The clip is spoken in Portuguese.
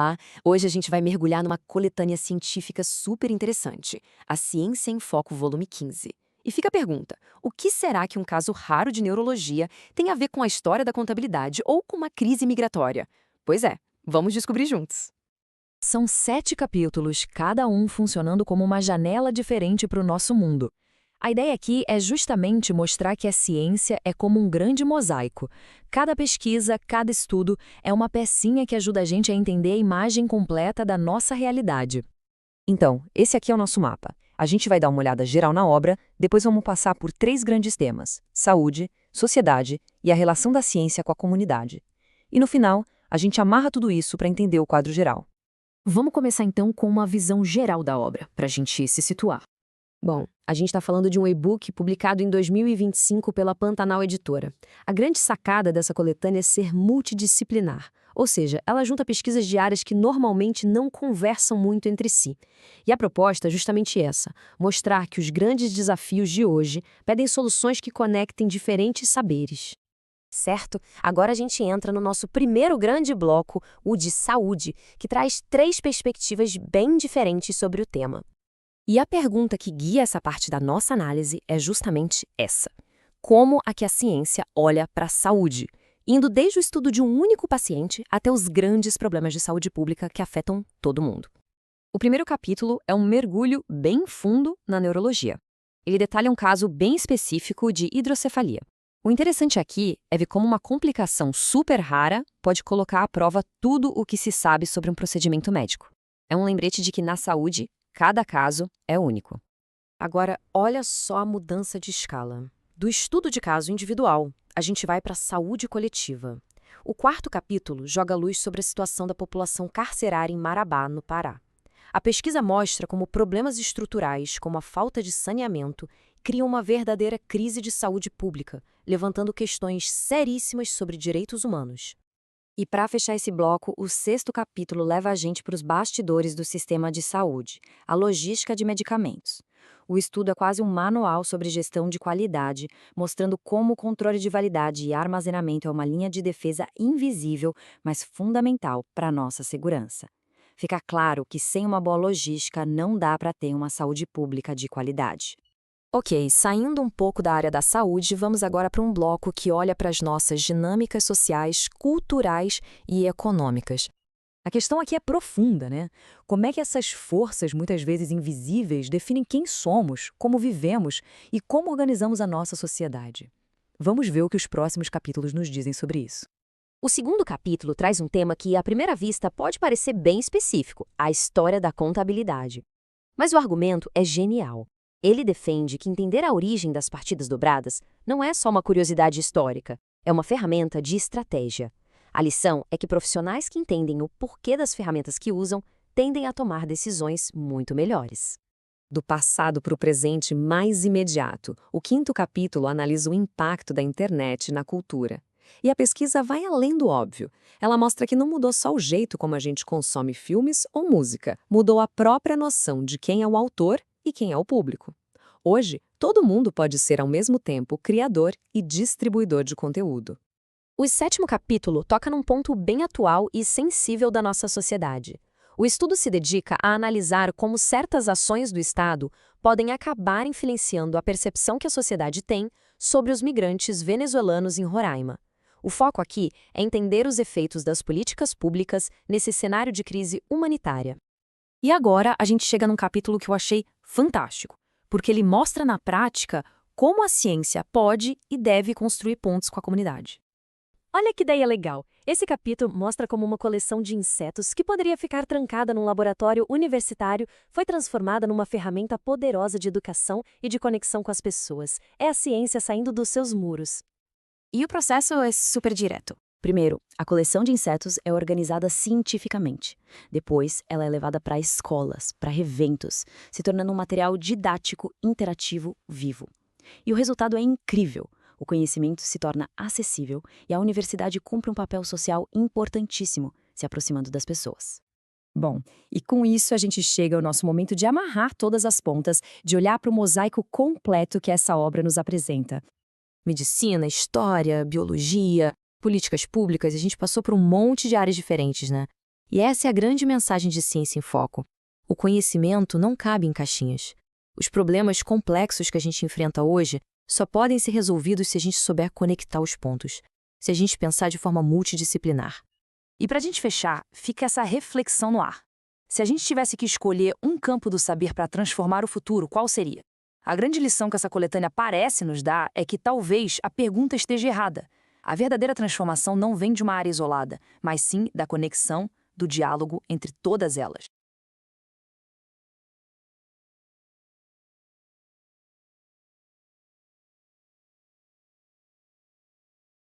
Olá! Hoje a gente vai mergulhar numa coletânea científica super interessante, A Ciência em Foco, volume 15. E fica a pergunta, o que será que um caso raro de neurologia tem a ver com a história da contabilidade ou com uma crise migratória? Pois é, vamos descobrir juntos. São 7 capítulos, cada um funcionando como uma janela diferente para o nosso mundo. A ideia aqui é justamente mostrar que a ciência é como um grande mosaico. Cada pesquisa, cada estudo é uma pecinha que ajuda a gente a entender a imagem completa da nossa realidade. Então, esse aqui é o nosso mapa. A gente vai dar uma olhada geral na obra, depois vamos passar por 3 grandes temas: saúde, sociedade e a relação da ciência com a comunidade. E no final, a gente amarra tudo isso para entender o quadro geral. Vamos começar então com uma visão geral da obra, para a gente se situar. Bom, a gente está falando de um e-book publicado em 2025 pela Pantanal Editora. A grande sacada dessa coletânea é ser multidisciplinar, ou seja, ela junta pesquisas de áreas que normalmente não conversam muito entre si. E a proposta é justamente essa, mostrar que os grandes desafios de hoje pedem soluções que conectem diferentes saberes. Certo? Agora a gente entra no nosso primeiro grande bloco, o de saúde, que traz 3 perspectivas bem diferentes sobre o tema. E a pergunta que guia essa parte da nossa análise é justamente essa: como a ciência olha para a saúde, indo desde o estudo de um único paciente até os grandes problemas de saúde pública que afetam todo mundo. O primeiro capítulo é um mergulho bem fundo na neurologia. Ele detalha um caso bem específico de hidrocefalia. O interessante aqui é ver como uma complicação super rara pode colocar à prova tudo o que se sabe sobre um procedimento médico. É um lembrete de que na saúde, cada caso é único. Agora, olha só a mudança de escala. Do estudo de caso individual, a gente vai para a saúde coletiva. O quarto capítulo joga luz sobre a situação da população carcerária em Marabá, no Pará. A pesquisa mostra como problemas estruturais, como a falta de saneamento, criam uma verdadeira crise de saúde pública, levantando questões seríssimas sobre direitos humanos. E para fechar esse bloco, o 6º capítulo leva a gente para os bastidores do sistema de saúde, a logística de medicamentos. O estudo é quase um manual sobre gestão de qualidade, mostrando como o controle de validade e armazenamento é uma linha de defesa invisível, mas fundamental para a nossa segurança. Fica claro que sem uma boa logística não dá para ter uma saúde pública de qualidade. Ok, saindo um pouco da área da saúde, vamos agora para um bloco que olha para as nossas dinâmicas sociais, culturais e econômicas. A questão aqui é profunda, né? Como é que essas forças, muitas vezes invisíveis, definem quem somos, como vivemos e como organizamos a nossa sociedade? Vamos ver o que os próximos capítulos nos dizem sobre isso. O segundo capítulo traz um tema que, à primeira vista, pode parecer bem específico: a história da contabilidade. Mas o argumento é genial. Ele defende que entender a origem das partidas dobradas não é só uma curiosidade histórica, é uma ferramenta de estratégia. A lição é que profissionais que entendem o porquê das ferramentas que usam tendem a tomar decisões muito melhores. Do passado para o presente mais imediato, o 5º capítulo analisa o impacto da internet na cultura. E a pesquisa vai além do óbvio. Ela mostra que não mudou só o jeito como a gente consome filmes ou música, mudou a própria noção de quem é o autor e quem é o público. Hoje, todo mundo pode ser ao mesmo tempo criador e distribuidor de conteúdo. O 7º capítulo toca num ponto bem atual e sensível da nossa sociedade. O estudo se dedica a analisar como certas ações do Estado podem acabar influenciando a percepção que a sociedade tem sobre os migrantes venezuelanos em Roraima. O foco aqui é entender os efeitos das políticas públicas nesse cenário de crise humanitária. E agora a gente chega num capítulo que eu achei fantástico, porque ele mostra na prática como a ciência pode e deve construir pontos com a comunidade. Olha que ideia legal! Esse capítulo mostra como uma coleção de insetos que poderia ficar trancada num laboratório universitário foi transformada numa ferramenta poderosa de educação e de conexão com as pessoas. É a ciência saindo dos seus muros. E o processo é super direto. Primeiro, a coleção de insetos é organizada cientificamente. Depois, ela é levada para escolas, para eventos, se tornando um material didático, interativo, vivo. E o resultado é incrível. O conhecimento se torna acessível e a universidade cumpre um papel social importantíssimo, se aproximando das pessoas. Bom, e com isso a gente chega ao nosso momento de amarrar todas as pontas, de olhar para o mosaico completo que essa obra nos apresenta. Medicina, história, biologia, políticas públicas, a gente passou por um monte de áreas diferentes, né? E essa é a grande mensagem de Ciência em Foco. O conhecimento não cabe em caixinhas. Os problemas complexos que a gente enfrenta hoje só podem ser resolvidos se a gente souber conectar os pontos, se a gente pensar de forma multidisciplinar. E para a gente fechar, fica essa reflexão no ar. Se a gente tivesse que escolher um campo do saber para transformar o futuro, qual seria? A grande lição que essa coletânea parece nos dar é que talvez a pergunta esteja errada. A verdadeira transformação não vem de uma área isolada, mas sim da conexão, do diálogo entre todas elas.